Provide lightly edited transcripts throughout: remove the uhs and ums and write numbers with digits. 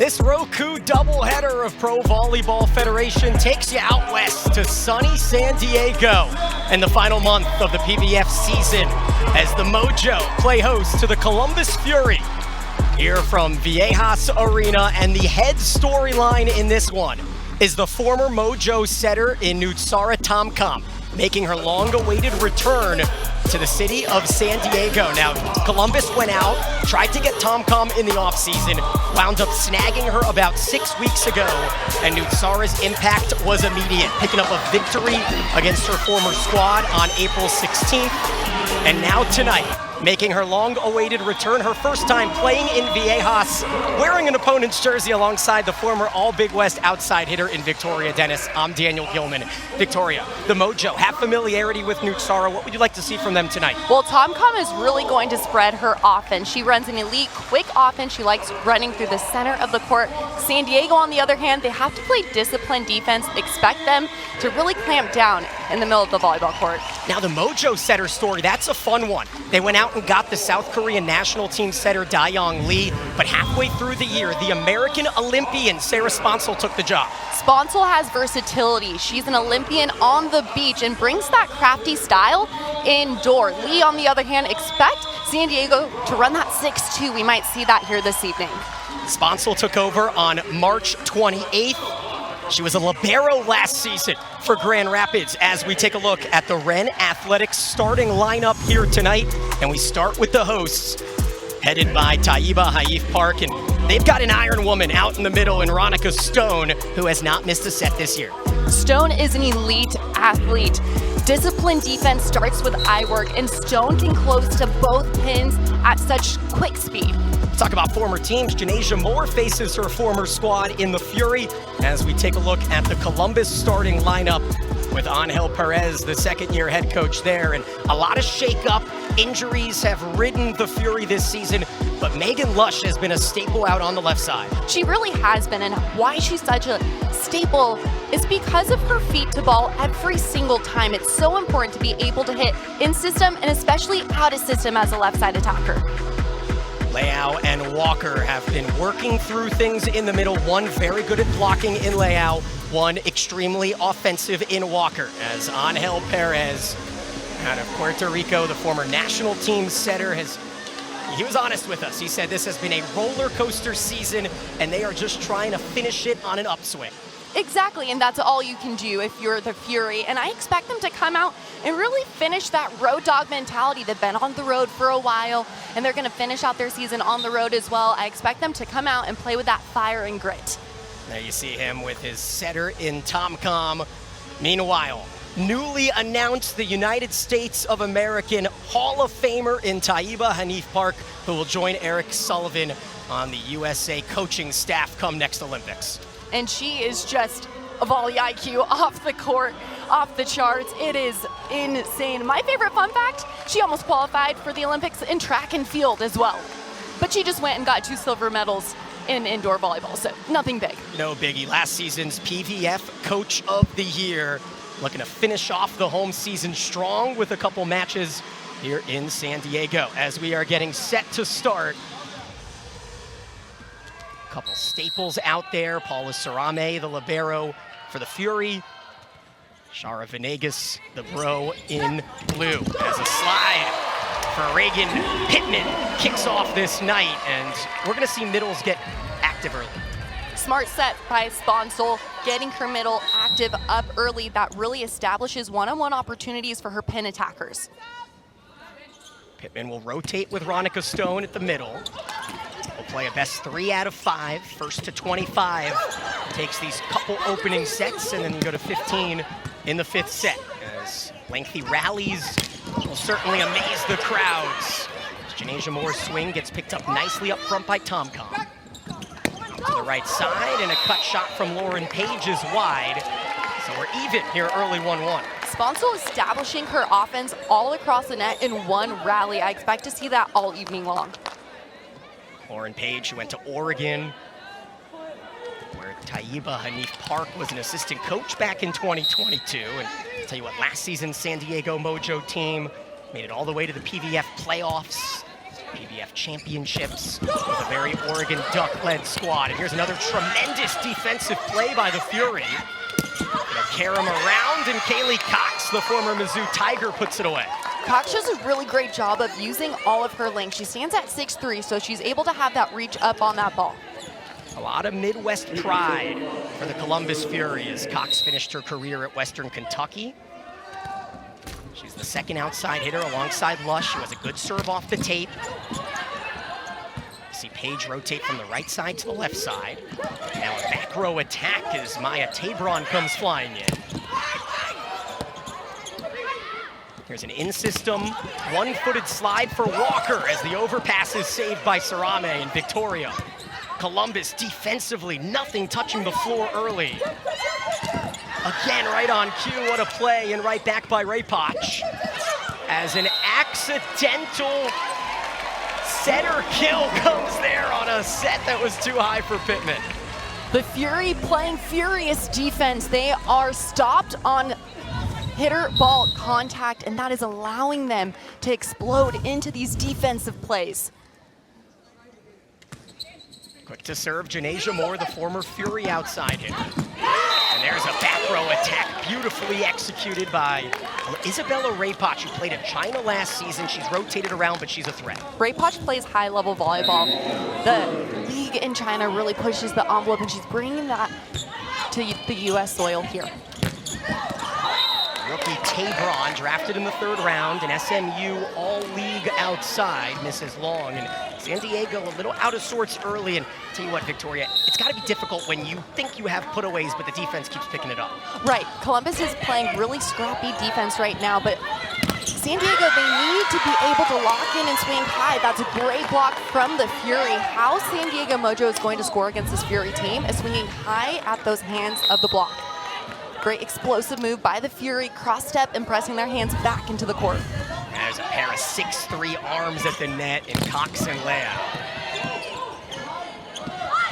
This Roku doubleheader of Pro Volleyball Federation takes you out west to sunny San Diego in the final month of the PVF season as the Mojo play host to the Columbus Fury. Here from Viejas Arena, and the head storyline in this one is the former Mojo setter in Nutsara Tomcom, making her long-awaited return to the city of San Diego. Now, Columbus went out, tried to get Tomcom in the offseason, wound up snagging her about 6 weeks ago, and Nutsara's impact was immediate, picking up a victory against her former squad on April 16th. And now tonight, making her long-awaited return, her first time playing in Viejas, wearing an opponent's jersey alongside the former All-Big West outside hitter in Victoria Dennis. I'm Daniel Gilman. Victoria, the Mojo have familiarity with Nutsara. What would you like to see from them tonight? Well, Tomcom is really going to spread her offense. She runs an elite, quick offense. She likes running through the center of the court. San Diego, on the other hand, they have to play disciplined defense. Expect them to really clamp down in the middle of the volleyball court. Now, the Mojo setter story, that's a fun one. They went out and got the South Korean national team setter Dayoung Lee, but halfway through the year, the American Olympian Sarah Sponsel took the job. Sponsel has versatility. She's an Olympian on the beach and brings that crafty style indoor. Lee, on the other hand, expect San Diego to run that 6-2. We might see that here this evening. Sponsel took over on March 28th. She was a libero last season for Grand Rapids as we take a look at the Wren Athletics starting lineup here tonight. And we start with the hosts, headed by Taiba Haif Park. And they've got an Iron Woman out in the middle in Ronica Stone, who has not missed a set this year. Stone is an elite athlete. Disciplined defense starts with eye work, and Stone can close to both pins at such quick speed. Talk about former teams. Janasia Moore faces her former squad in the Fury as we take a look at the Columbus starting lineup with Angel Perez, the second-year head coach there. And a lot of shake-up. Injuries have ridden the Fury this season, but Megan Lush has been a staple out on the left side. She really has been, and why she's such a staple is because of her feet to ball every single time. It's so important to be able to hit in system and especially out of system as a left side attacker. Leao and Walker have been working through things in the middle. One very good at blocking in Leao, one extremely offensive in Walker, as Angel Perez out of Puerto Rico, the former national team setter, he was honest with us. He said this has been a roller coaster season and they are just trying to finish it on an upswing. Exactly, and that's all you can do if you're the Fury. And I expect them to come out and really finish that road dog mentality. They've been on the road for a while, and they're going to finish out their season on the road as well. I expect them to come out and play with that fire and grit. There you see him with his setter in Tomcom. Meanwhile, newly announced the United States of American Hall of Famer in Taiba Haif Park, who will join Eric Sullivan on the USA coaching staff come next Olympics. And she is just a volley IQ off the court, off the charts. It is insane. My favorite fun fact, she almost qualified for the Olympics in track and field as well. But she just went and got 2 silver medals in indoor volleyball, so nothing big. No biggie. Last season's PVF Coach of the Year, looking to finish off the home season strong with a couple matches here in San Diego as we are getting set to start. Couple staples out there. Paula Sarame, the libero for the Fury. Shara Venegas, the bro in blue. As a slide for Reagan Pittman kicks off this night, and we're going to see middles get active early. Smart set by Sponsel, getting her middle active up early. That really establishes one-on-one opportunities for her pin attackers. Pittman will rotate with Ronica Stone at the middle. We'll play a best 3 out of 5, first to 25. Takes these couple opening sets, and then you go to 15 in the 5th set. As lengthy rallies will certainly amaze the crowds. As Janasia Moore's swing gets picked up nicely up front by Tomcom. To the right side, and a cut shot from Lauren Page is wide. So we're even here early 1-1. Sponsel establishing her offense all across the net in one rally. I expect to see that all evening long. Lauren Page, who went to Oregon, where Taiba Haif Park was an assistant coach back in 2022. And I'll tell you what, last season's San Diego Mojo team made it all the way to the PVF playoffs. PVF championships with a very Oregon Duck-led squad. And here's another tremendous defensive play by the Fury. They'll carry him around, and Kaylee Cox, the former Mizzou Tiger, puts it away. Cox does a really great job of using all of her length. She stands at 6'3", so she's able to have that reach up on that ball. A lot of Midwest pride for the Columbus Fury as Cox finished her career at Western Kentucky. She's the second outside hitter alongside Lush. She has a good serve off the tape. See Paige rotate from the right side to the left side. Now a back row attack as Maya Tabron comes flying in. Here's an in-system, one-footed slide for Walker as the overpass is saved by Sarame and Victoria. Columbus defensively, nothing touching the floor early. Again, right on cue, what a play, and right back by Rewatch. As an accidental setter kill comes there on a set that was too high for Pittman. The Fury playing furious defense. They are stopped on hitter ball contact, and that is allowing them to explode into these defensive plays. Quick to serve, Janasia Moore, the former Fury outside hitter. And there's a back row attack beautifully executed by Isabella Rewatch, who played at China last season. She's rotated around, but she's a threat. Rewatch plays high-level volleyball. The league in China really pushes the envelope, and she's bringing that to the U.S. soil here. Rookie Tabron, drafted in the 3rd round, and SMU all-league outside, misses long. And San Diego a little out of sorts early. And tell you what, Victoria, it's got to be difficult when you think you have putaways, but the defense keeps picking it up. Right. Columbus is playing really scrappy defense right now, but San Diego, they need to be able to lock in and swing high. That's a great block from the Fury. How San Diego Mojo is going to score against this Fury team is swinging high at those hands of the block. Great explosive move by the Fury, cross step and pressing their hands back into the court. There's a pair of 6'3" arms at the net in Cox and Leia.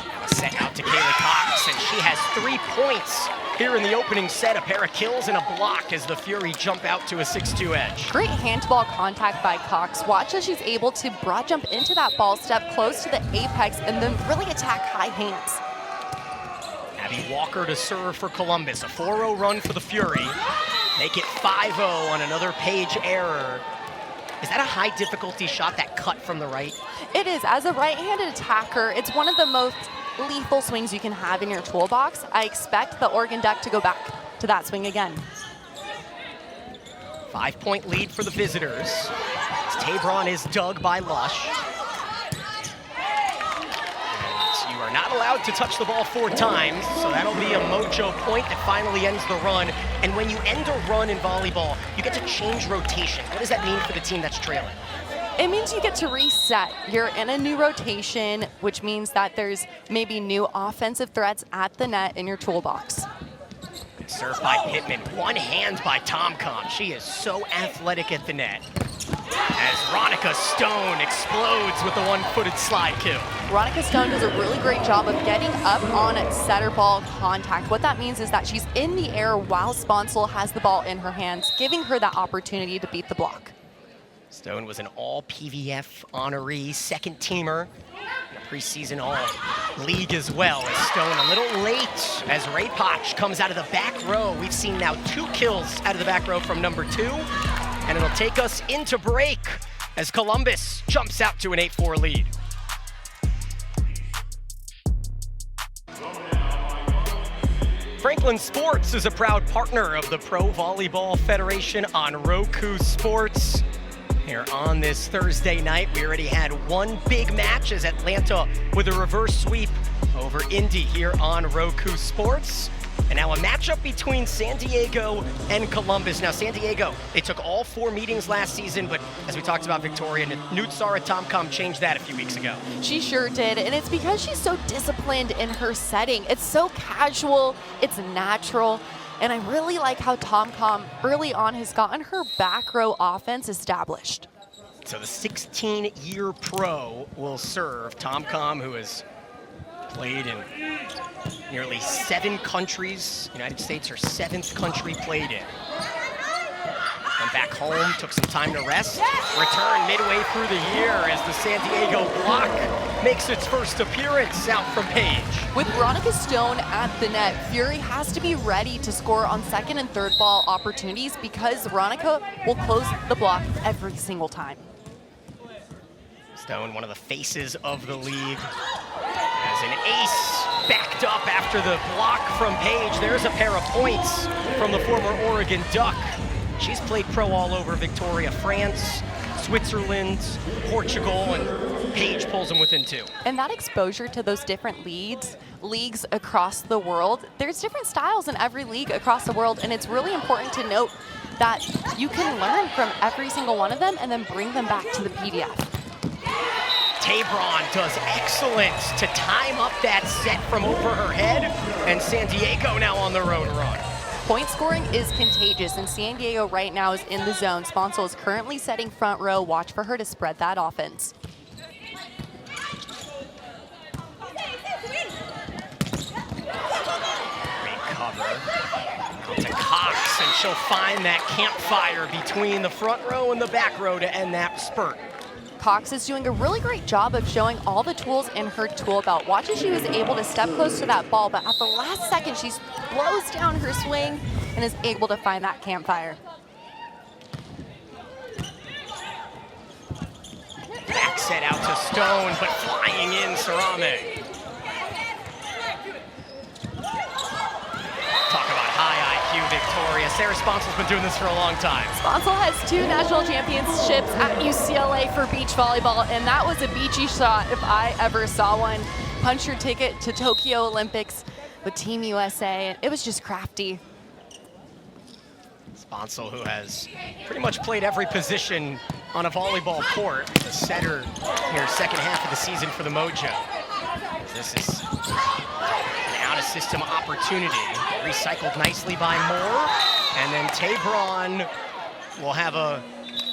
Now a set out to Kaylee Cox, and she has 3 points here in the opening set. A pair of kills and a block as the Fury jump out to a 6-2 edge. Great hand-to-ball contact by Cox. Watch as she's able to broad jump into that ball step close to the apex and then really attack high hands. Abby Walker to serve for Columbus. A 4-0 run for the Fury. Make it 5-0 on another Paige error. Is that a high difficulty shot, that cut from the right? It is. As a right-handed attacker, it's one of the most lethal swings you can have in your toolbox. I expect the Oregon Duck to go back to that swing again. 5-point lead for the visitors. As Tabron is dug by Lush. You are not allowed to touch the ball 4 times, so that'll be a Mojo point that finally ends the run. And when you end a run in volleyball, you get to change rotation. What does that mean for the team that's trailing? It means you get to reset. You're in a new rotation, which means that there's maybe new offensive threats at the net in your toolbox. Served by Pittman, one hand by TomCom. She is so athletic at the net. As Ronica Stone explodes with the one-footed slide kill. Ronica Stone does a really great job of getting up on setter ball contact. What that means is that she's in the air while Sponsel has the ball in her hands, giving her that opportunity to beat the block. Stone was an all-PVF honoree, second teamer, and a preseason all-league as well. As Stone a little late as Rewatch comes out of the back row. We've seen now 2 kills out of the back row from number 2. And it'll take us into break as Columbus jumps out to an 8-4 lead. Franklin Sports is a proud partner of the Pro Volleyball Federation on Roku Sports. Here on this Thursday night, we already had one big match as Atlanta with a reverse sweep over Indy here on Roku Sports. And now a matchup between San Diego and Columbus. Now San Diego, they took all 4 meetings last season, but as we talked about Victoria, Nutsara TomCom changed that a few weeks ago. She sure did, and it's because she's so disciplined in her setting. It's so casual, it's natural, and I really like how TomCom early on has gotten her back row offense established. So the 16-year pro will serve. TomCom, who has played in nearly 7 countries. United States, her 7th country played in. Went back home, took some time to rest. Return midway through the year as the San Diego block makes its first appearance out from Page. With Veronica Stone at the net, Fury has to be ready to score on second and third ball opportunities because Veronica will close the block every single time. Stone, one of the faces of the league, as an ace backed up after the block from Page. There's a pair of points from the former Oregon Duck. She's played pro all over Victoria, France, Switzerland, Portugal, and Page pulls them within 2. And that exposure to those different leagues across the world, there's different styles in every league across the world, and it's really important to note that you can learn from every single one of them and then bring them back to the PVF. Tabron does excellent to time up that set from over her head, and San Diego now on their own run. Point scoring is contagious, and San Diego right now is in the zone. Sponsel is currently setting front row. Watch for her to spread that offense. Great cover. Out to Cox, and she'll find that campfire between the front row and the back row to end that spurt. Cox is doing a really great job of showing all the tools in her tool belt. Watch as she was able to step close to that ball, but at the last second, she blows down her swing and is able to find that campfire. Back set out to Stone, but flying in Sarame. Talk about high IQ Victoria. Sarah Sponsel's been doing this for a long time. Sponsel has 2 national championships at UCLA for beach volleyball, and that was a beachy shot if I ever saw one. Punch your ticket to Tokyo Olympics with Team USA. It was just crafty. Sponsel, who has pretty much played every position on a volleyball court, the setter here, second half of the season for the Mojo. This is an out-of-system opportunity, recycled nicely by Moore, and then Tabron will have a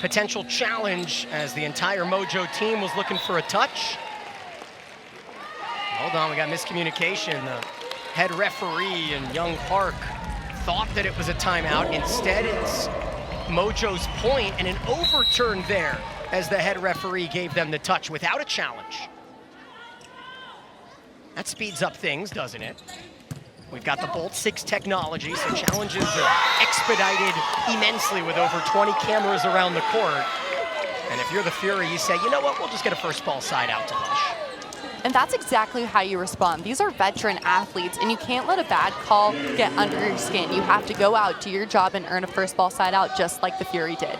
potential challenge as the entire Mojo team was looking for a touch. Hold on, we got miscommunication. The head referee in Young Park thought that it was a timeout. Instead, it's Mojo's point, and an overturn there as the head referee gave them the touch without a challenge. That speeds up things, doesn't it? We've got the Bolt 6 technology, so challenges are expedited immensely with over 20 cameras around the court. And if you're the Fury, you say, you know what, we'll just get a first ball side out to Lush. And that's exactly how you respond. These are veteran athletes, and you can't let a bad call get under your skin. You have to go out, do your job, and earn a first ball side out just like the Fury did.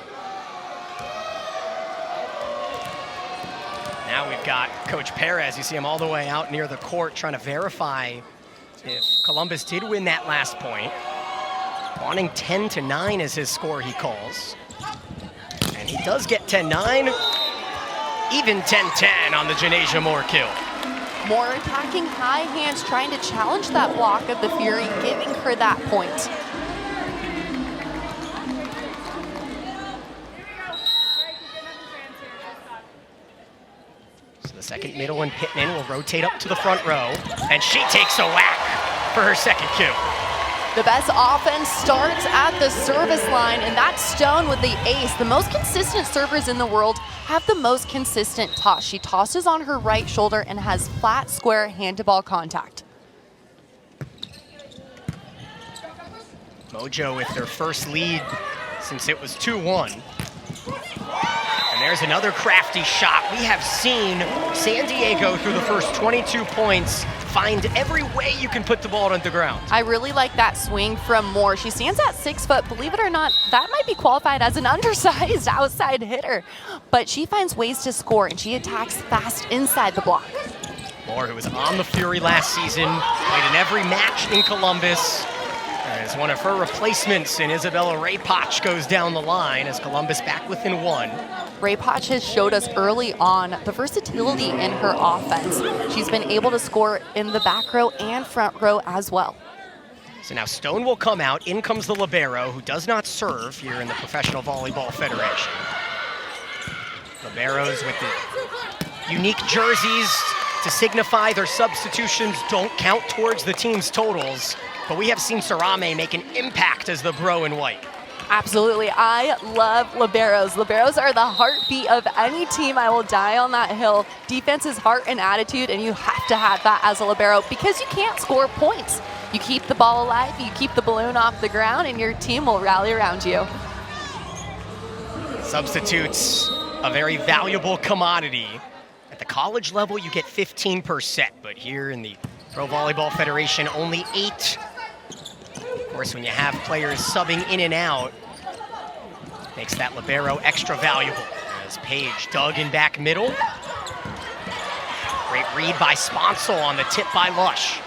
Now we've got Coach Perez. You see him all the way out near the court trying to verify if Columbus did win that last point. Wanting 10-9 is his score, he calls. And he does get 10-9, even 10-10 on the Janasia Moore kill. Moore attacking high hands, trying to challenge that block of the Fury, giving her that point. So the second middle and Pittman will rotate up to the front row, and she takes a whack for her second kill. The best offense starts at the service line, and that's Stone with the ace. The most consistent servers in the world have the most consistent toss. She tosses on her right shoulder and has flat, square hand-to-ball contact. Mojo with their first lead since it was 2-1. And there's another crafty shot. We have seen San Diego through the first 22 points find every way you can put the ball on the ground. I really like that swing from Moore. She stands at 6 foot. Believe it or not, that might be qualified as an undersized outside hitter. But she finds ways to score, and she attacks fast inside the block. Moore, who was on the Fury last season, played in every match in Columbus, as one of her replacements in Isabella Raypoch goes down the line as Columbus back within 1. Raypoch has showed us early on the versatility in her offense. She's been able to score in the back row and front row as well. So now Stone will come out. In comes the libero, who does not serve here in the Professional Volleyball Federation. Liberos with the unique jerseys to signify their substitutions don't count towards the team's totals. But we have seen Sarame make an impact as the bro in white. Absolutely. I love liberos. Liberos are the heartbeat of any team. I will die on that hill. Defense is heart and attitude, and you have to have that as a libero because you can't score points. You keep the ball alive, you keep the balloon off the ground, and your team will rally around you. Substitutes, a very valuable commodity. At the college level, you get 15%, but here in the Pro Volleyball Federation, only 8%. Of course, when you have players subbing in and out, makes that libero extra valuable. As Page dug in back middle. Great read by Sponsel on the tip by Lush.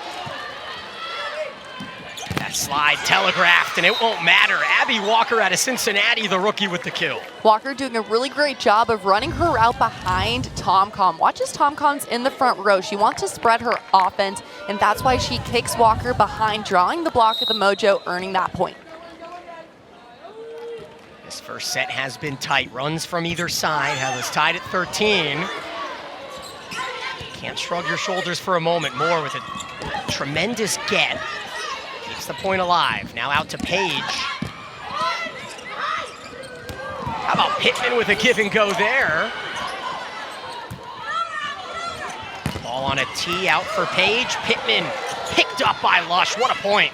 That slide telegraphed, and it won't matter. Abby Walker out of Cincinnati, the rookie with the kill. Walker doing a really great job of running her route behind Tomcom. Watch as Tomcom's in the front row. She wants to spread her offense, and that's why she kicks Walker behind, drawing the block of the Mojo, earning that point. This first set has been tight. Runs from either side have us tied at 13. Can't shrug your shoulders for a moment. Moore with a tremendous get. Keeps the point alive. Now out to Page. How about Pittman with a give and go there? Ball on a tee out for Page. Pittman picked up by Lush. What a point.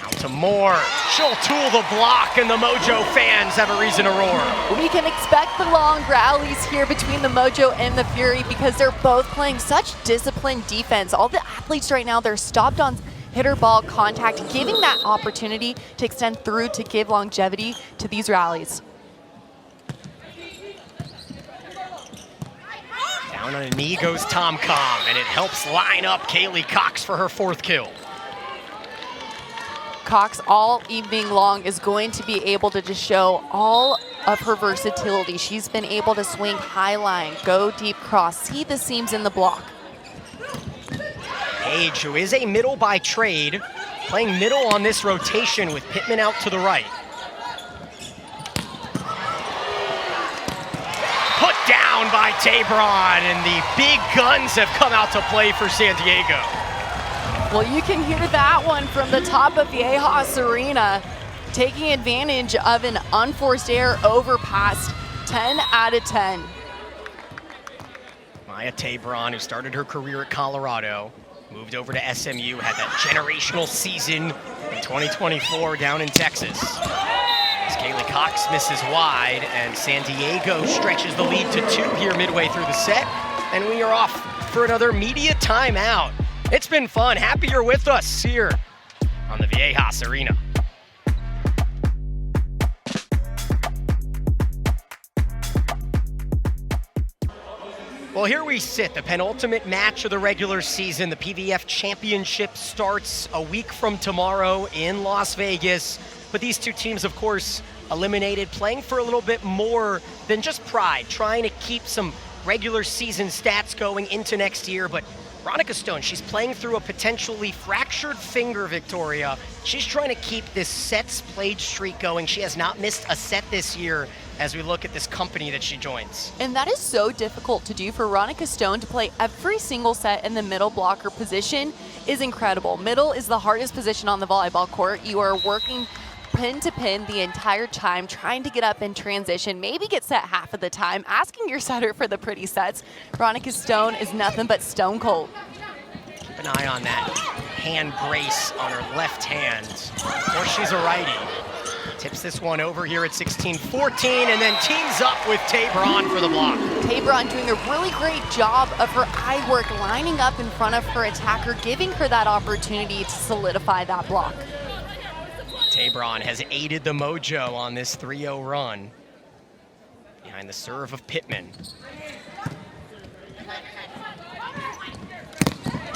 Out to Moore. She'll tool the block, and the Mojo fans have a reason to roar. We can expect the long rallies here between the Mojo and the Fury because they're both playing such disciplined defense. All the athletes right now, they're stopped on hitter ball contact, giving that opportunity to extend through to give longevity to these rallies. Down on a knee goes Tomcom, and it helps line up Kaylee Cox for her 4th kill. Cox all evening long is going to be able to just show all of her versatility. She's been able to swing high line, go deep cross, see the seams in the block. Page, who is a middle by trade, playing middle on this rotation with Pittman out to the right. Put down by Tabron, and the big guns have come out to play for San Diego. Well, you can hear that one from the top of Viejas Arena, taking advantage of an unforced error overpass. 10 out of 10. Maya Tabron, who started her career at Colorado, moved over to SMU, had that generational season in 2024 down in Texas. As Kaylee Cox misses wide, and San Diego stretches the lead to 2 here midway through the set, and we are off for another media timeout. It's been fun. Happy you're with us here on the Viejas Arena. Well, here we sit, the penultimate match of the regular season. The PVF Championship starts a week from tomorrow in Las Vegas. But these two teams, of course, eliminated, playing for a little bit more than just pride, trying to keep some regular season stats going into next year. But Veronica Stone, she's playing through a potentially fractured finger, Victoria. She's trying to keep this sets played streak going. She has not missed a set this year as we look at this company that she joins. And that is so difficult to do for Veronica Stone. To play every single set in the middle blocker position is incredible. Middle is the hardest position on the volleyball court. You are working pin to pin the entire time, trying to get up in transition, maybe get set half of the time, asking your setter for the pretty sets. Veronica Stone is nothing but stone cold. Keep an eye on that hand brace on her left hand. Of course, she's a righty. Tips this one over here at 16-14, and then teams up with Tabron for the block. Tabron doing a really great job of her eye work, lining up in front of her attacker, giving her that opportunity to solidify that block. Tabron has aided the Mojo on this 3-0 run. Behind the serve of Pittman.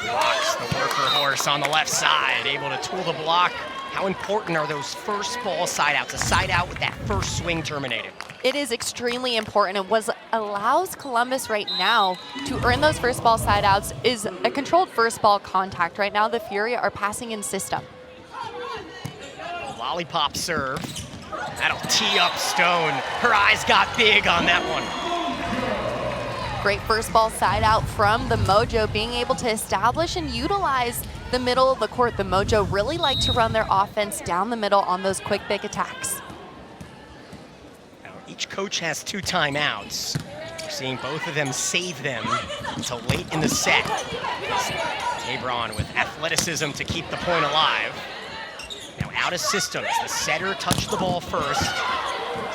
Blocks the worker horse on the left side, able to tool the block. How important are those first ball side outs? A side out with that first swing terminated. It is extremely important, and what allows Columbus right now to earn those first ball side outs is a controlled first ball contact. Right now, the Fury are passing in system. Lollipop serve. That'll tee up Stone. Her eyes got big on that one. Great first ball side out from the Mojo, being able to establish and utilize the middle of the court, the Mojo really like to run their offense down the middle on those quick, big attacks. Now, each coach has 2 timeouts. We're seeing both of them save them until late in the set. Tabron with athleticism to keep the point alive. Now out of systems, the setter touched the ball first.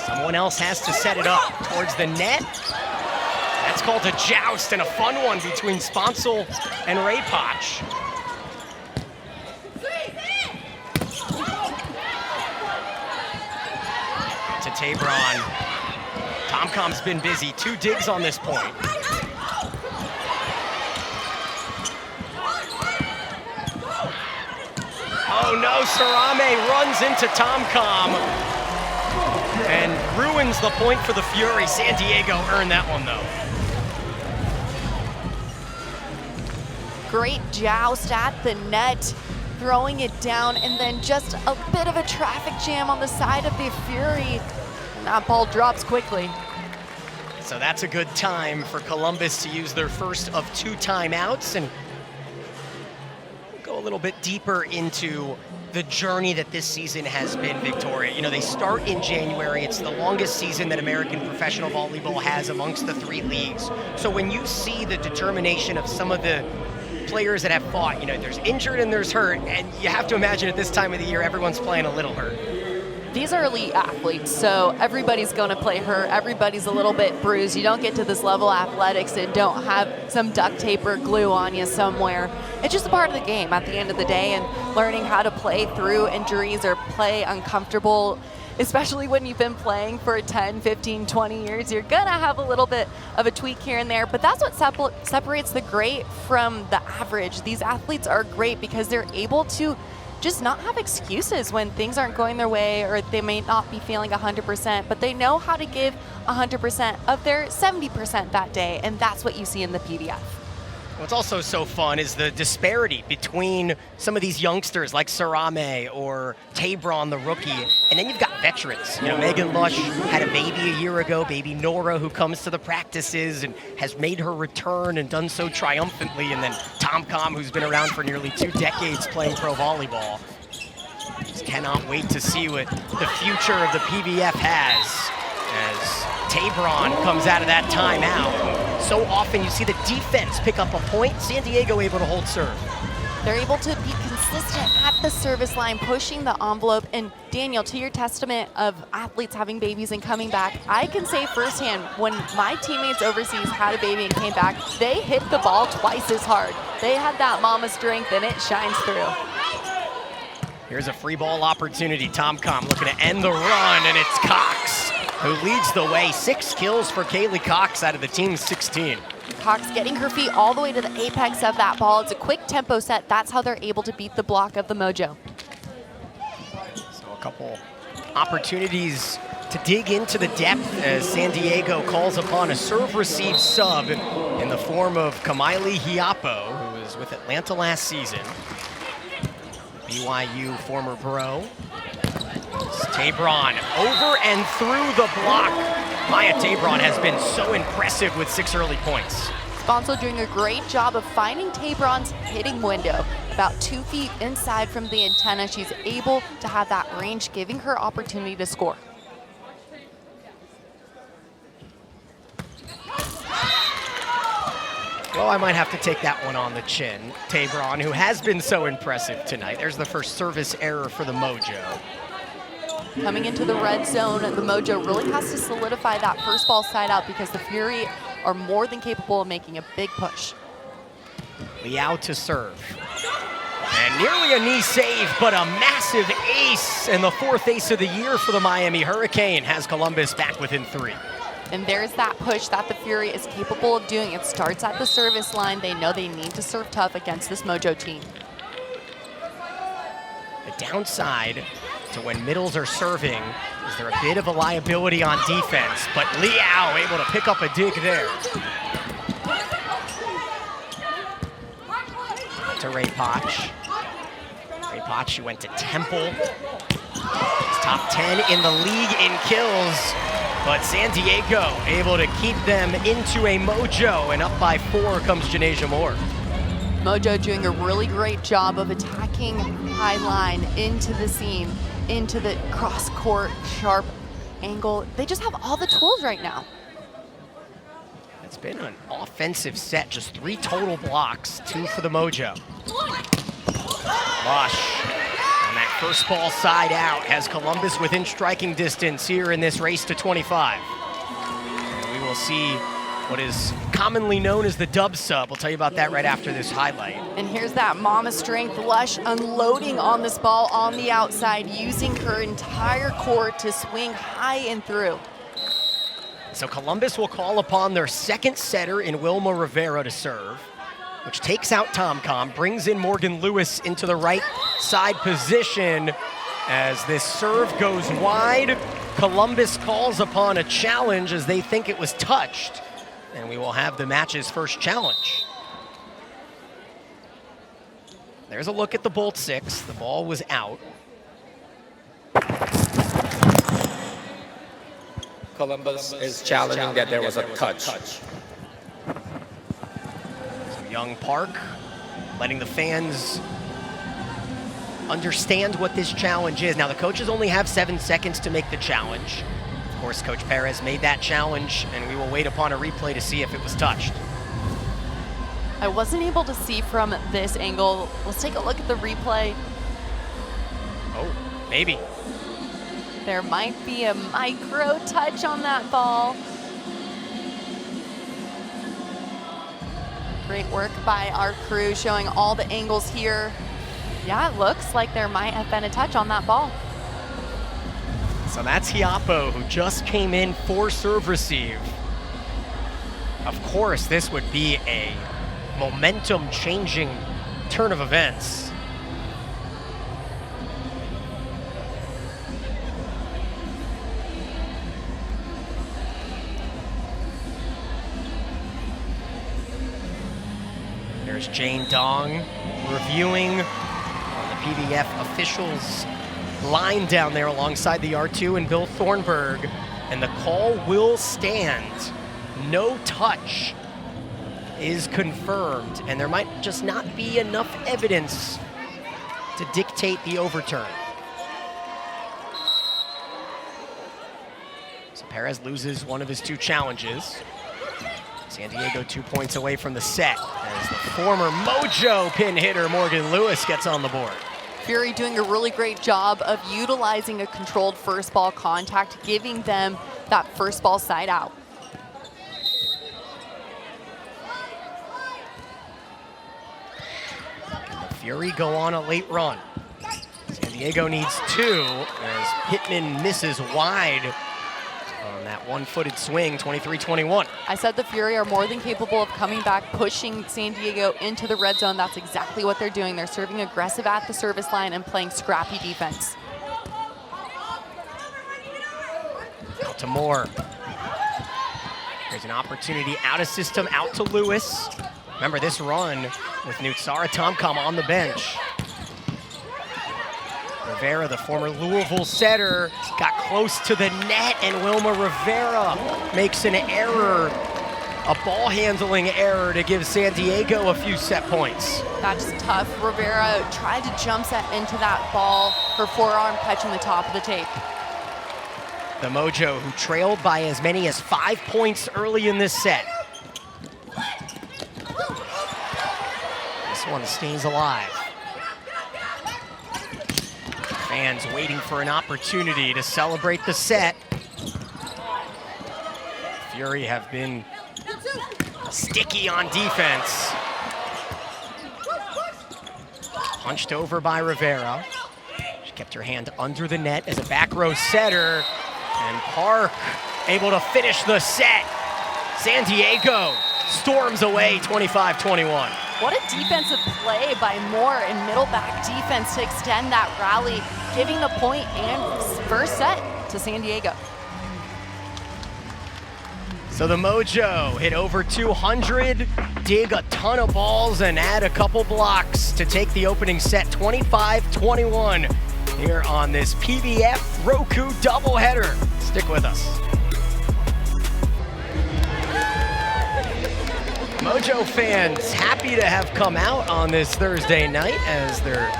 Someone else has to set it up towards the net. That's called a joust, and a fun one between Sponsel and Rewatch. To Tabron. Tomcom's been busy. 2 digs on this point. Oh no, Sarame runs into Tomcom and ruins the point for the Fury. San Diego earned that one though. Great joust at the net, throwing it down, and then just a bit of a traffic jam on the side of the Fury. And that ball drops quickly. So that's a good time for Columbus to use their first of 2 timeouts and go a little bit deeper into the journey that this season has been, Victoria. You know, they start in January. It's the longest season that American professional volleyball has amongst the 3 leagues. So when you see the determination of some of the players that have fought, you know, there's injured and there's hurt, and you have to imagine at this time of the year, everyone's playing a little hurt. These are elite athletes, so everybody's going to play hurt. Everybody's a little bit bruised. You don't get to this level of athletics and don't have some duct tape or glue on you somewhere. It's just a part of the game at the end of the day, and learning how to play through injuries or play uncomfortable, especially when you've been playing for 10, 15, 20 years, you're going to have a little bit of a tweak here and there, but that's what separates the great from the average. These athletes are great because they're able to just not have excuses when things aren't going their way or they may not be feeling 100%, but they know how to give 100% of their 70% that day, and that's what you see in the PVF. What's also so fun is the disparity between some of these youngsters like Sarame or Tabron, the rookie, and then you've got veterans. You know, Megan Lush had a baby a year ago, baby Nora, who comes to the practices and has made her return and done so triumphantly, and then Tomcom, who's been around for nearly 2 decades playing pro volleyball. Just cannot wait to see what the future of the PVF has as Tabron comes out of that timeout. So often you see the defense pick up a point, San Diego able to hold serve. They're able to be consistent at the service line, pushing the envelope. And Daniel, to your testament of athletes having babies and coming back, I can say firsthand, when my teammates overseas had a baby and came back, they hit the ball twice as hard. They had that mama strength and it shines through. Here's a free ball opportunity. Tomcom looking to end the run, and it's Cox who leads the way. 6 kills for Kaylee Cox out of the team's 16. Cox getting her feet all the way to the apex of that ball. It's a quick tempo set. That's how they're able to beat the block of the Mojo. So a couple opportunities to dig into the depth as San Diego calls upon a serve-receive sub in the form of Kamaili Hiapo, who was with Atlanta last season. BYU former pro. Tabron over and through the block. Maya Tabron has been so impressive with 6 early points. Sponsor doing a great job of finding Tabron's hitting window. About 2 feet inside from the antenna, she's able to have that range, giving her opportunity to score. Well, I might have to take that one on the chin. Tabron, who has been so impressive tonight. There's the first service error for the Mojo. Coming into the red zone, the Mojo really has to solidify that first ball side out because the Fury are more than capable of making a big push. Liao to serve. And nearly a knee save, but a massive ace, and the 4th ace of the year for the Miami Hurricane has Columbus back within 3. And there's that push that the Fury is capable of doing. It starts at the service line. They know they need to serve tough against this Mojo team. The downside to when middles are serving is there a bit of a liability on defense, but Liao able to pick up a dig there. To Rewatch. Rewatch, who went to Temple. He's top 10 in the league in kills, but San Diego able to keep them into a Mojo, and up by 4 comes Janasia Moore. Mojo doing a really great job of attacking high line into the seam, into the cross court, sharp angle. They just have all the tools right now. It's been an offensive set, just 3 total blocks, 2 for the Mojo. Lush, and that first ball side out has Columbus within striking distance here in this race to 25. And we will see what is commonly known as the dub sub. We'll tell you about that right after this highlight. And here's that mama strength, Lush unloading on this ball on the outside, using her entire court to swing high and through. So Columbus will call upon their second setter in Wilma Rivera to serve, which takes out TomCom, brings in Morgan Lewis into the right side position. As this serve goes wide, Columbus calls upon a challenge as they think it was touched. And we will have the match's first challenge. There's a look at the Bolt 6. The ball was out. Columbus is challenging that there was a touch. So Young Park letting the fans understand what this challenge is. Now the coaches only have 7 seconds to make the challenge. Of course, Coach Perez made that challenge, and we will wait upon a replay to see if it was touched. I wasn't able to see from this angle. Let's take a look at the replay. Oh, maybe. There might be a micro touch on that ball. Great work by our crew showing all the angles here. Yeah, it looks like there might have been a touch on that ball. So that's Hiapo, who just came in for serve receive. Of course, this would be a momentum-changing turn of events. There's Jane Dong reviewing on the PVF officials line down there alongside the R2 and Bill Thornburg, and the call will stand. No touch is confirmed, and there might just not be enough evidence to dictate the overturn. So Perez loses one of his 2 challenges. San Diego 2 points away from the set as the former Mojo pin hitter Morgan Lewis gets on the board. Fury doing a really great job of utilizing a controlled first ball contact, giving them that first ball side out. Can the Fury go on a late run? San Diego needs 2 as Pittman misses wide on that one-footed swing, 23-21. I said the Fury are more than capable of coming back, pushing San Diego into the red zone. That's exactly what they're doing. They're serving aggressive at the service line and playing scrappy defense. Out to Moore. There's an opportunity out of system, out to Lewis. Remember this run with Nutsara TomCom on the bench. Rivera, the former Louisville setter, got close to the net, and Wilma Rivera makes an error, a ball handling error to give San Diego a few set points. That's tough. Rivera tried to jump set into that ball, her forearm catching the top of the tape. The Mojo, who trailed by as many as 5 points early in this set. This one stays alive. Fans waiting for an opportunity to celebrate the set. Fury have been sticky on defense. Punched over by Rivera. She kept her hand under the net as a back row setter. And Park able to finish the set. San Diego storms away 25-21. What a defensive play by Moore in middle back defense to extend that rally, giving the point and first set to San Diego. So the Mojo hit over 200, dig a ton of balls, and add a couple blocks to take the opening set 25-21 here on this PVF Roku doubleheader. Stick with us. Mojo Mojo fans happy to have come out on this Thursday night as their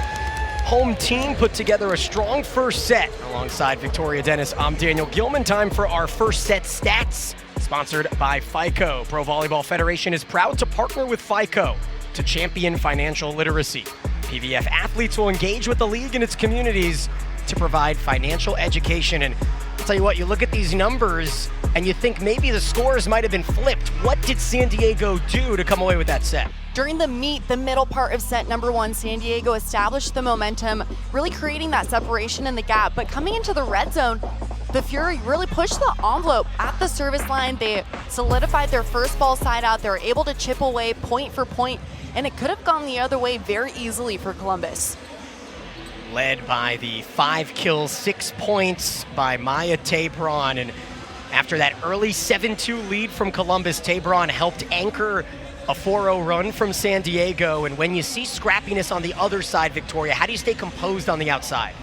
home team put together a strong first set. Alongside Victoria Dennis, I'm Daniel Gilman. Time for our first set stats, sponsored by FICO. Pro Volleyball Federation is proud to partner with FICO to champion financial literacy. PVF athletes will engage with the league and its communities to provide financial education. And I'll tell you what, you look at these numbers and you think maybe the scores might have been flipped. What did San Diego do to come away with that set? During the meet, the middle part of set number one, San Diego established the momentum, really creating that separation in the gap. But coming into the red zone, the Fury really pushed the envelope at the service line. They solidified their first ball side out. They were able to chip away point for point, and it could have gone the other way very easily for Columbus. Led by the 5 kills, 6 points by Maya Tabron. And after that early 7-2 lead from Columbus, Tabron helped anchor a 4-0 run from San Diego. And when you see scrappiness on the other side, Victoria, how do you stay composed on the outside?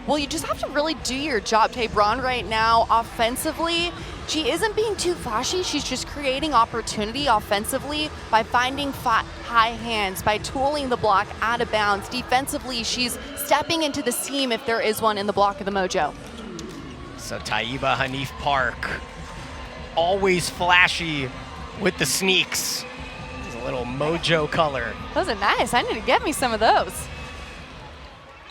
Well, you just have to really do your job. Tabron right now, offensively, she isn't being too flashy. She's just creating opportunity offensively by finding high hands, by tooling the block out of bounds. Defensively, she's stepping into the seam if there is one in the block of the Mojo. So Taiba Hanif Park, always flashy with the sneaks. There's a little Mojo color. Those are nice. I need to get me some of those.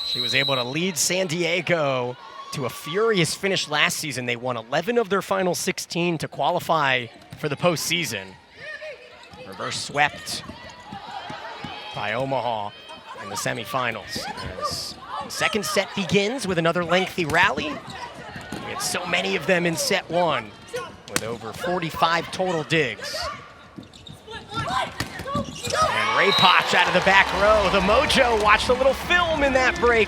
She was able to lead San Diego to a furious finish last season. They won 11 of their final 16 to qualify for the postseason. Reverse swept by Omaha in the semifinals. As the second set begins with another lengthy rally. We had so many of them in set one with over 45 total digs. And Ray Potch out of the back row. The Mojo watched a little film in that break.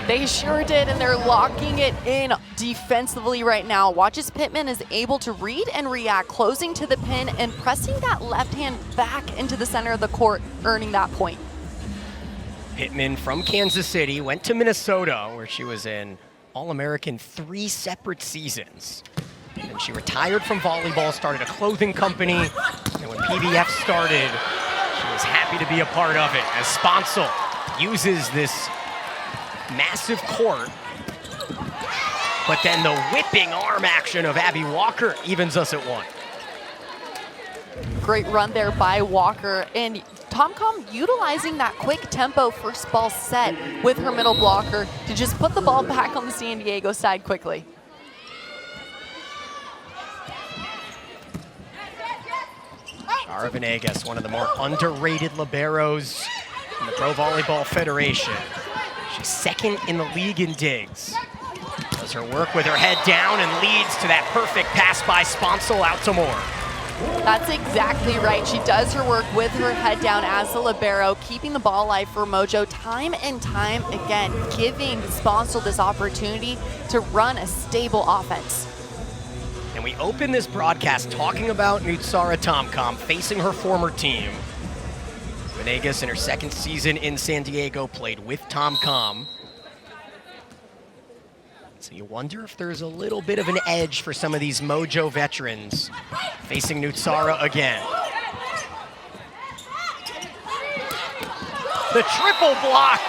They sure did, and they're locking it in defensively right now. Watch as Pittman is able to read and react, closing to the pin and pressing that left hand back into the center of the court, earning that point. Pittman from Kansas City went to Minnesota, where she was an All-American 3 separate seasons. And she retired from volleyball, started a clothing company, and when PVF started, she was happy to be a part of it as Sponsel uses this massive court. But then the whipping arm action of Abby Walker evens us at 1. Great run there by Walker, and TomCom utilizing that quick tempo first ball set with her middle blocker to just put the ball back on the San Diego side quickly. Shara Venegas, one of the more underrated liberos in the Pro Volleyball Federation. She's second in the league in digs. Does her work with her head down and leads to that perfect pass by Sponsel out to Moore. That's exactly right. She does her work with her head down as the libero, keeping the ball alive for Mojo time and time again, giving Sponsel this opportunity to run a stable offense. And we open this broadcast talking about Nutsara TomCom facing her former team. Venegas in her second season in San Diego played with TomCom. So you wonder if there's a little bit of an edge for some of these Mojo veterans facing Nutsara again. The triple block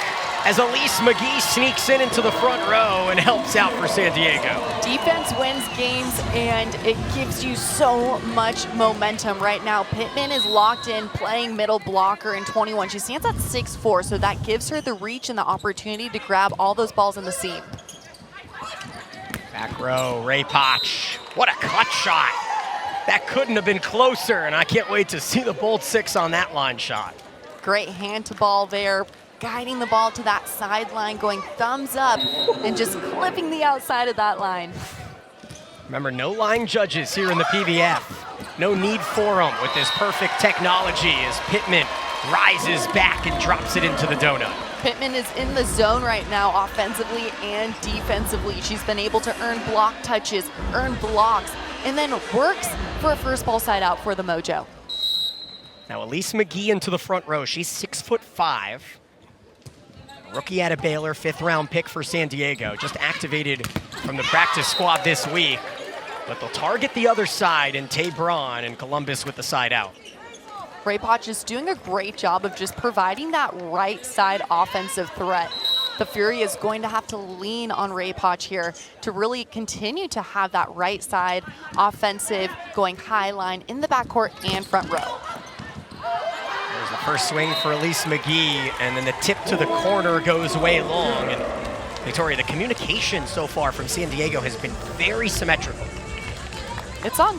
as Elise McGee sneaks into the front row and helps out for San Diego. Defense wins games, and it gives you so much momentum right now. Pittman is locked in, playing middle blocker in 21. She stands at 6'4", so that gives her the reach and the opportunity to grab all those balls in the seam. Back row, Ray Potch. What a cut shot. That couldn't have been closer, and I can't wait to see the bolt 6 on that line shot. Great hand to ball there, guiding the ball to that sideline, going thumbs up, and just clipping the outside of that line. Remember, no line judges here in the PVF. No need for them with this perfect technology as Pittman rises back and drops it into the donut. Pittman is in the zone right now, offensively and defensively. She's been able to earn block touches, earn blocks, and then works for a first ball side out for the Mojo. Now Elise McGee into the front row. She's 6'5". Rookie out of Baylor, 5th round pick for San Diego. Just activated from the practice squad this week. But they'll target the other side and Tabron and Columbus with the side out. Rewatch is doing a great job of just providing that right side offensive threat. The Fury is going to have to lean on Rewatch here to really continue to have that right side offensive going high line in the backcourt and front row. There's the first swing for Elise McGee, and then the tip to the corner goes way long. And Victoria, the communication so far from San Diego has been very symmetrical. It's on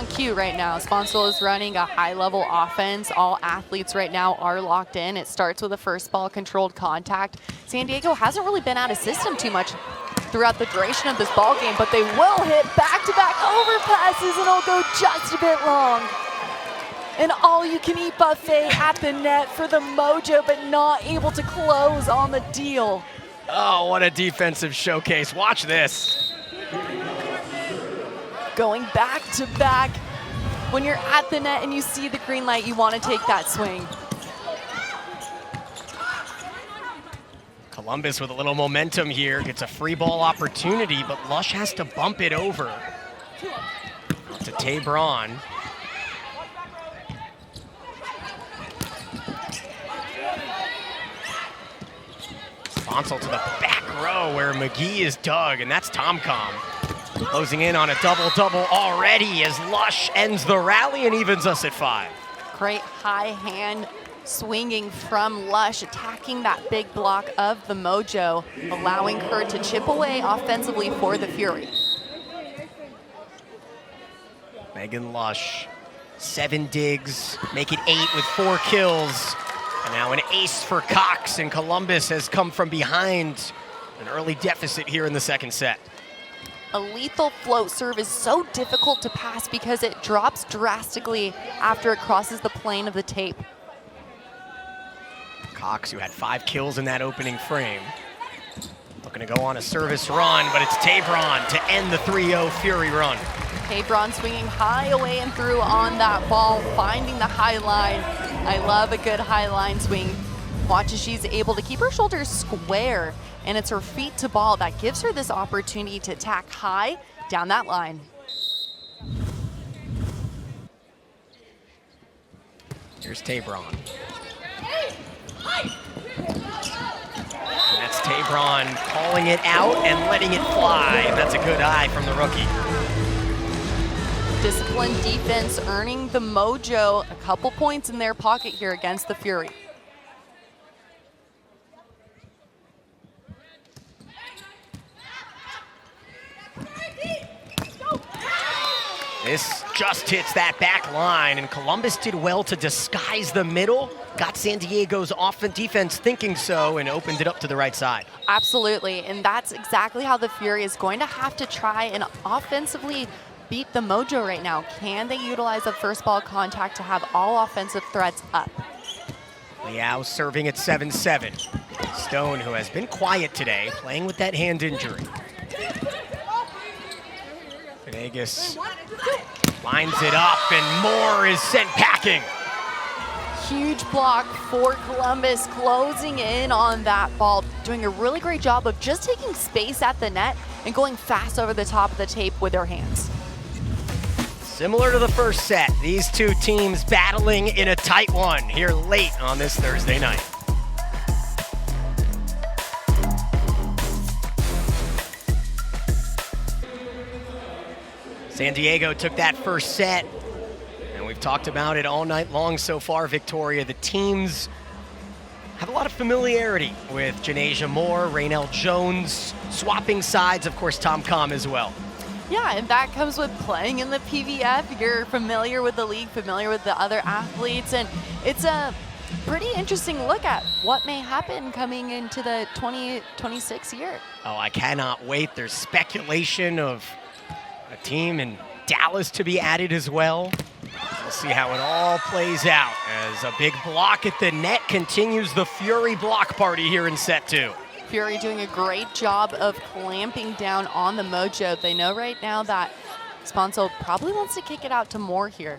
cue right now. Sponsor is running a high-level offense. All athletes right now are locked in. It starts with a first ball controlled contact. San Diego hasn't really been out of system too much throughout the duration of this ball game, but they will hit back-to-back overpasses, and it'll go just a bit long. An all-you-can-eat buffet at the net for the Mojo, but not able to close on the deal. Oh, what a defensive showcase. Watch this. Going back to back. When you're at the net and you see the green light, you want to take that swing. Columbus with a little momentum here, gets a free ball opportunity, but Lush has to bump it over to Tabron. Sponsor to the back row where McGee is dug, and that's TomCom. Closing in on a double-double already as Lush ends the rally and evens us at 5. Great high hand swinging from Lush, attacking that big block of the Mojo, allowing her to chip away offensively for the Fury. Megan Lush, 7 digs, make it 8 with 4 kills. And now an ace for Cox, and Columbus has come from behind an early deficit here in the second set. A lethal float serve is so difficult to pass because it drops drastically after it crosses the plane of the tape. Cox, who had 5 kills in that opening frame, looking to go on a service run, but it's Tabron to end the 3-0 Fury run. Tabron swinging high away and through on that ball, finding the high line. I love a good high line swing. Watch as she's able to keep her shoulders square, and it's her feet to ball that gives her this opportunity to attack high down that line. Here's Tabron. And that's Tabron calling it out and letting it fly. And that's a good eye from the rookie. Disciplined defense earning the Mojo a couple points in their pocket here against the Fury. This just hits that back line, and Columbus did well to disguise the middle, got San Diego's defense thinking so, and opened it up to the right side. Absolutely, and that's exactly how the Fury is going to have to try and offensively beat the Mojo right now. Can they utilize a first ball contact to have all offensive threats up? Liao serving at 7-7. Stone, who has been quiet today, playing with that hand injury. Venegas lines it up, and Moore is sent packing. Huge block for Columbus, closing in on that ball, doing a really great job of just taking space at the net and going fast over the top of the tape with their hands. Similar to the first set, these two teams battling in a tight one here late on this Thursday night. San Diego took that first set, and we've talked about it all night long so far, Victoria. The teams have a lot of familiarity with Janasia Moore, Raynell Jones, swapping sides, of course, TomCom as well. Yeah, and that comes with playing in the PVF. You're familiar with the league, familiar with the other athletes, and it's a pretty interesting look at what may happen coming into the 2026 year. Oh, I cannot wait. There's speculation of a team in Dallas to be added as well. We'll see how it all plays out as a big block at the net continues the Fury block party here in set 2. Fury doing a great job of clamping down on the Mojo. They know right now that Sponsor probably wants to kick it out to Moore here.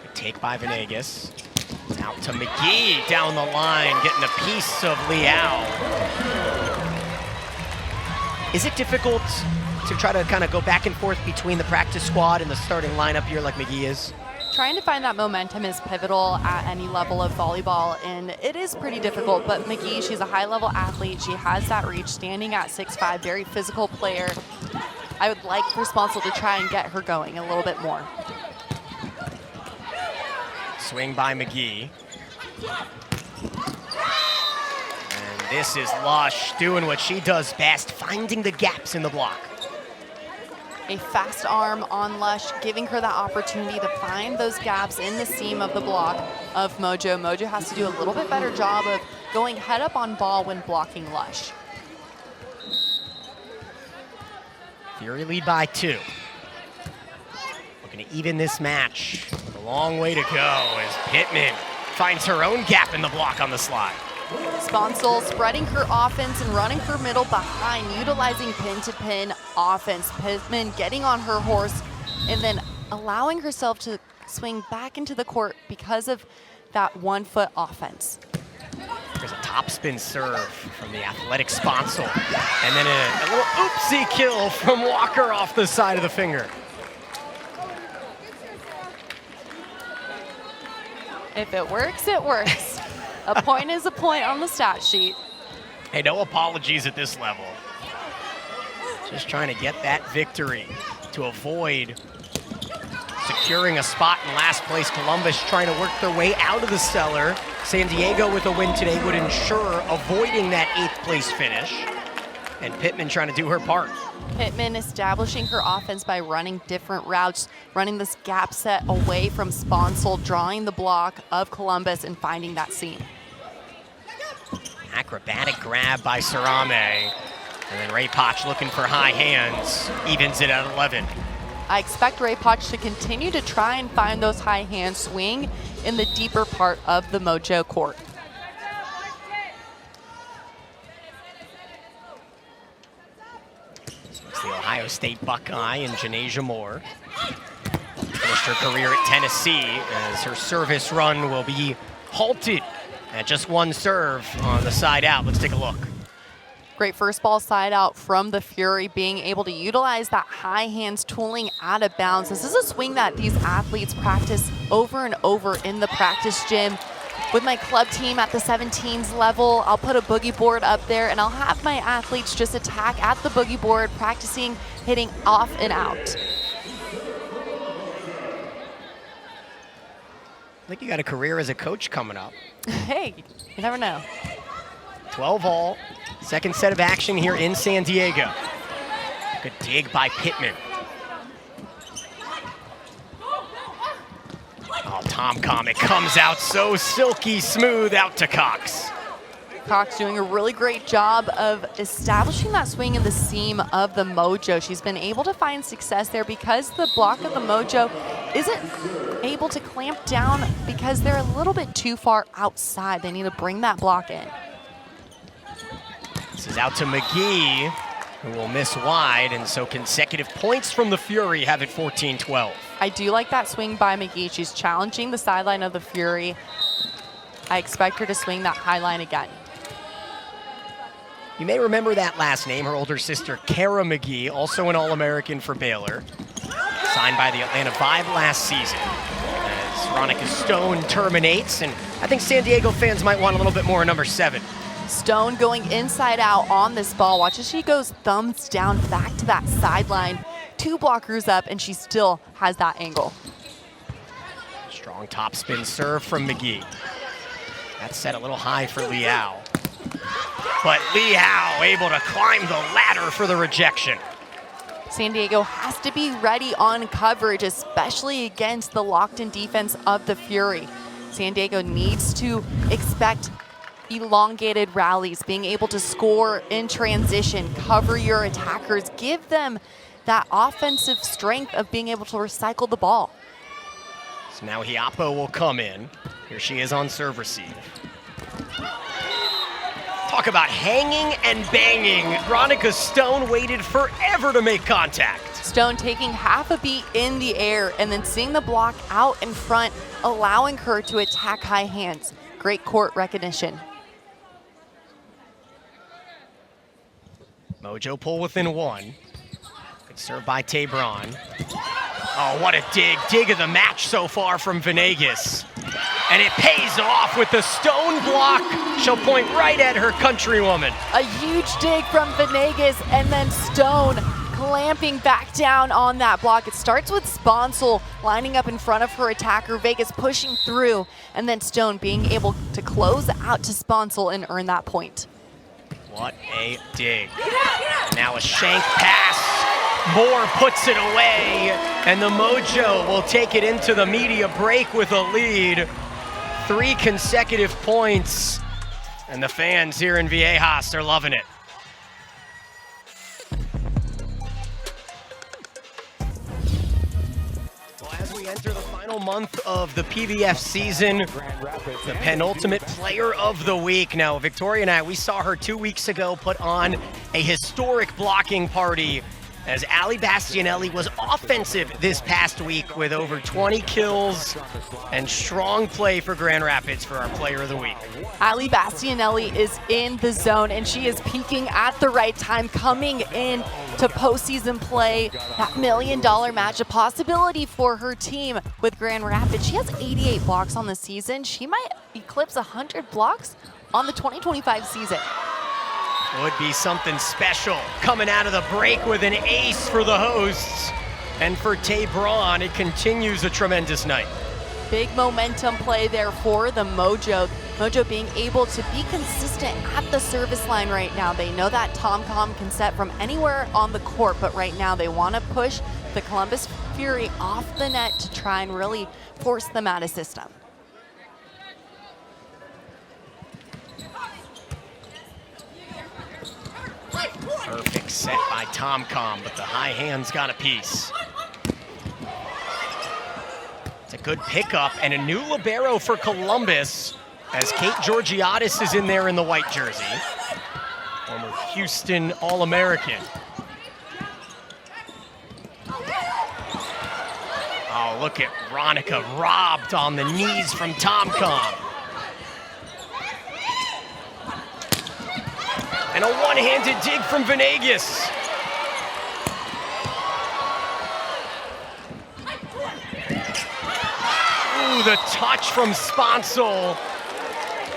Good take by Venegas. Out to McGee down the line, getting a piece of Liao. Is it difficult to try to kind of go back and forth between the practice squad and the starting lineup here like McGee is? Trying to find that momentum is pivotal at any level of volleyball, and it is pretty difficult, but McGee, she's a high-level athlete. She has that reach, standing at 6'5", very physical player. I would like for Sponsel to try and get her going a little bit more. Swing by McGee. And this is Lush doing what she does best, finding the gaps in the block. A fast arm on Lush, giving her that opportunity to find those gaps in the seam of the block of Mojo. Mojo has to do a little bit better job of going head up on ball when blocking Lush. Fury lead by 2. Looking to even this match. A long way to go as Pittman finds her own gap in the block on the slide. Sponsel spreading her offense and running her middle behind, utilizing pin-to-pin offense. Pittman getting on her horse and then allowing herself to swing back into the court because of that 1-foot offense. There's a topspin serve from the athletic Sponsel. And then a little oopsie kill from Walker off the side of the finger. If it works, it works. A point is a point on the stat sheet. Hey, no apologies at this level. Just trying to get that victory to avoid securing a spot in last place. Columbus trying to work their way out of the cellar. San Diego with a win today would ensure avoiding that 8th place finish. And Pittman trying to do her part. Pittman establishing her offense by running different routes, running this gap set away from Sponsel, drawing the block of Columbus and finding that seam. Acrobatic grab by Sarame. And then Raypoch looking for high hands, evens it at 11. I expect Raypoch to continue to try and find those high hands, swing in the deeper part of the Mojo court. The Ohio State Buckeye and Janasia Moore. Finished her career at Tennessee as her service run will be halted at just 1 serve on the side out. Let's take a look. Great first ball side out from the Fury, being able to utilize that high hands tooling out of bounds. This is a swing that these athletes practice over and over in the practice gym. With my club team at the 17s level, I'll put a boogie board up there and I'll have my athletes just attack at the boogie board, practicing hitting off and out. I think you got a career as a coach coming up. Hey, you never know. 12 all, second set of action here in San Diego. Good dig by Pittman. Oh, Tom-Com, it comes out so silky smooth out to Cox. Cox doing a really great job of establishing that swing in the seam of the Mojo. She's been able to find success there because the block of the Mojo isn't able to clamp down because they're a little bit too far outside. They need to bring that block in. This is out to McGee, who will miss wide, and so consecutive points from the Fury have it 14-12. I do like that swing by McGee. She's challenging the sideline of the Fury. I expect her to swing that high line again. You may remember that last name, her older sister, Kara McGee, also an All-American for Baylor. Signed by the Atlanta Vibe last season. As Veronica Stone terminates, and I think San Diego fans might want a little bit more number 7. Stone going inside out on this ball. Watch as she goes thumbs down back to that sideline. 2 blockers up, and she still has that angle. Strong topspin serve from McGee. That's set a little high for Liao. But Liao able to climb the ladder for the rejection. San Diego has to be ready on coverage, especially against the locked-in defense of the Fury. San Diego needs to expect elongated rallies, being able to score in transition, cover your attackers, give them that offensive strength of being able to recycle the ball. So now Hiapo will come in. Here she is on serve receive. Talk about hanging and banging. Veronica Stone waited forever to make contact. Stone taking half a beat in the air and then seeing the block out in front, allowing her to attack high hands. Great court recognition. Mojo pull within 1. Served by Tabron. Oh, what a dig. Dig of the match so far from Venegas. And it pays off with the stone block. She'll point right at her countrywoman. A huge dig from Venegas, and then Stone clamping back down on that block. It starts with Sponsel lining up in front of her attacker, Vegas pushing through, and then Stone being able to close out to Sponsel and earn that point. What a dig. And now a shank pass. Moore puts it away, and the Mojo will take it into the media break with a lead. 3 consecutive points, and the fans here in Viejas are loving it. Well, as we enter the final month of the PVF season, the penultimate player of the week. Now, Victoria and I, we saw her 2 weeks ago put on a historic blocking party as Ali Bastianelli was offensive this past week with over 20 kills and strong play for Grand Rapids for our player of the week. Ali Bastianelli is in the zone, and she is peaking at the right time, coming in to postseason play. That $1 million match, a possibility for her team with Grand Rapids. She has 88 blocks on the season. She might eclipse 100 blocks on the 2025 season. Would be something special coming out of the break with an ace for the hosts. And for Tabron, it continues a tremendous night. Big momentum play there for the Mojo. Mojo being able to be consistent at the service line right now. They know that Tom-Com can set from anywhere on the court, but right now they want to push the Columbus Fury off the net to try and really force them out of system. Perfect set by Tom-Com, but the high hand's got a piece. It's a good pickup and a new libero for Columbus as Kate Georgiadis is in there in the white jersey. Former Houston All-American. Oh, look at Ronica robbed on the knees from Tom-Com. And a one-handed dig from Venegas. Ooh, the touch from Sponsel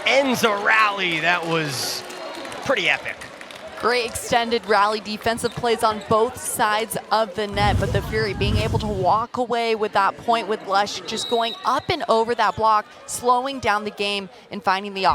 ends a rally that was pretty epic. Great extended rally, defensive plays on both sides of the net, but the Fury being able to walk away with that point with Lush just going up and over that block, slowing down the game and finding the off.